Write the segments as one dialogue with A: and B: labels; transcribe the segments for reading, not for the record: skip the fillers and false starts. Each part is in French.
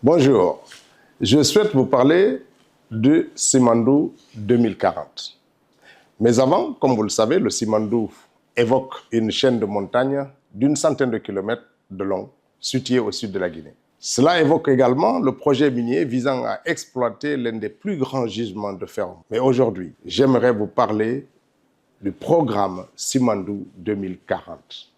A: Bonjour, je souhaite vous parler de Simandou 2040. Mais avant, comme vous le savez, le Simandou évoque une chaîne de montagnes d'une centaine de kilomètres de long, située au sud de la Guinée. Cela évoque également le projet minier visant à exploiter l'un des plus grands gisements de fer. Mais aujourd'hui, j'aimerais vous parler du programme Simandou 2040,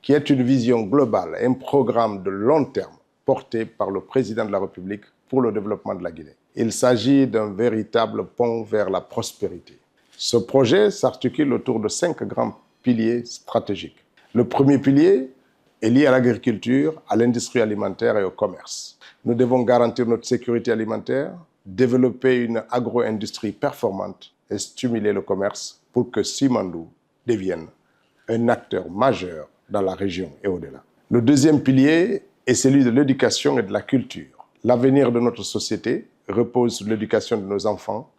A: qui est une vision globale, un programme de long terme porté par le président de la République pour le développement de la Guinée. Il s'agit d'un véritable pont vers la prospérité. Ce projet s'articule autour de 5 grands piliers stratégiques. Le premier pilier est lié à l'agriculture, à l'industrie alimentaire et au commerce. Nous devons garantir notre sécurité alimentaire, développer une agro-industrie performante et stimuler le commerce pour que Simandou devienne un acteur majeur dans la région et au-delà. Le deuxième pilier est celui de l'éducation et de la culture. L'avenir de notre société repose sur l'éducation de nos enfants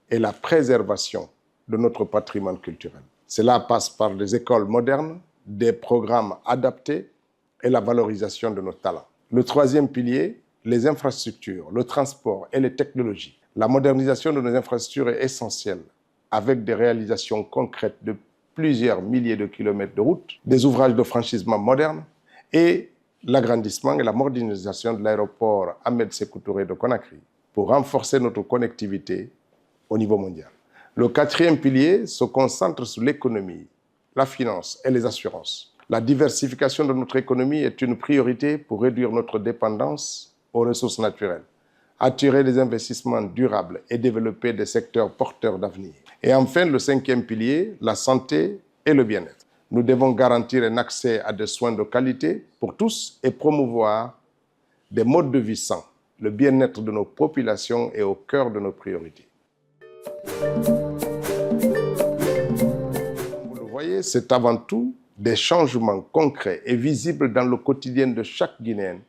A: et la préservation de notre patrimoine culturel. Cela passe par des écoles modernes, des programmes adaptés et la valorisation de nos talents. Le troisième pilier, les infrastructures, le transport et les technologies. La modernisation de nos infrastructures est essentielle, avec des réalisations concrètes de plusieurs milliers de kilomètres de routes, des ouvrages de franchissement modernes et l'agrandissement et la modernisation de l'aéroport Ahmed Sékou Touré de Conakry pour renforcer notre connectivité au niveau mondial. Le quatrième pilier se concentre sur l'économie, la finance et les assurances. La diversification de notre économie est une priorité pour réduire notre dépendance aux ressources naturelles, attirer des investissements durables et développer des secteurs porteurs d'avenir. Et enfin, le cinquième pilier, la santé et le bien-être. Nous devons garantir un accès à des soins de qualité pour tous et promouvoir des modes de vie sains. Le bien-être de nos populations est au cœur de nos priorités. Vous le voyez, c'est avant tout des changements concrets et visibles dans le quotidien de chaque Guinéenne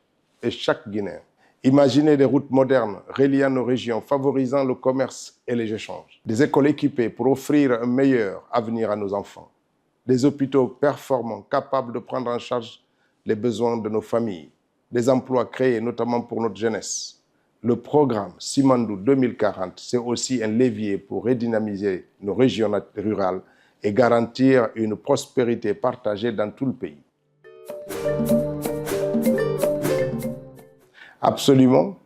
A: et chaque Guinéen. Imaginez des routes modernes reliant nos régions, favorisant le commerce et les échanges. Des écoles équipées pour offrir un meilleur avenir à nos enfants. Des hôpitaux performants, capables de prendre en charge les besoins de nos familles. Des emplois créés, notamment pour notre jeunesse. Le programme Simandou 2040, c'est aussi un levier pour redynamiser nos régions rurales et garantir une prospérité partagée dans tout le pays. Absolument,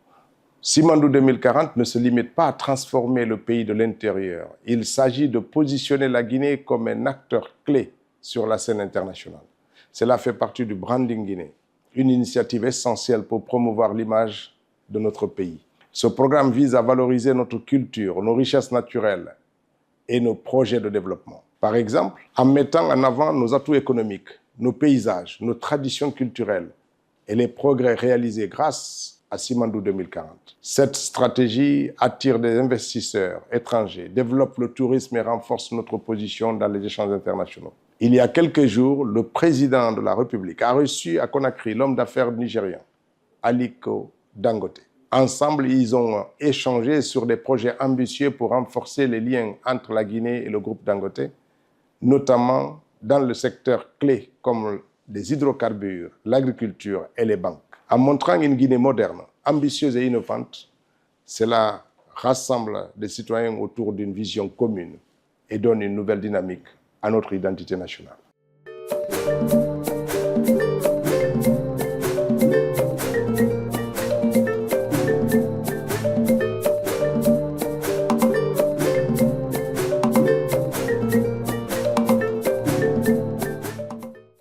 A: Simandou 2040 ne se limite pas à transformer le pays de l'intérieur. Il s'agit de positionner la Guinée comme un acteur clé sur la scène internationale. Cela fait partie du Branding Guinée, une initiative essentielle pour promouvoir l'image de notre pays. Ce programme vise à valoriser notre culture, nos richesses naturelles et nos projets de développement. Par exemple, en mettant en avant nos atouts économiques, nos paysages, nos traditions culturelles et les progrès réalisés grâce à Simandou 2040. Cette stratégie attire des investisseurs étrangers, développe le tourisme et renforce notre position dans les échanges internationaux. Il y a quelques jours, le président de la République a reçu à Conakry l'homme d'affaires nigérian, Aliko Dangote. Ensemble, ils ont échangé sur des projets ambitieux pour renforcer les liens entre la Guinée et le groupe Dangote, notamment dans le secteur clé comme les hydrocarbures, l'agriculture et les banques. En montrant une Guinée moderne, ambitieuse et innovante, cela rassemble des citoyens autour d'une vision commune et donne une nouvelle dynamique à notre identité nationale.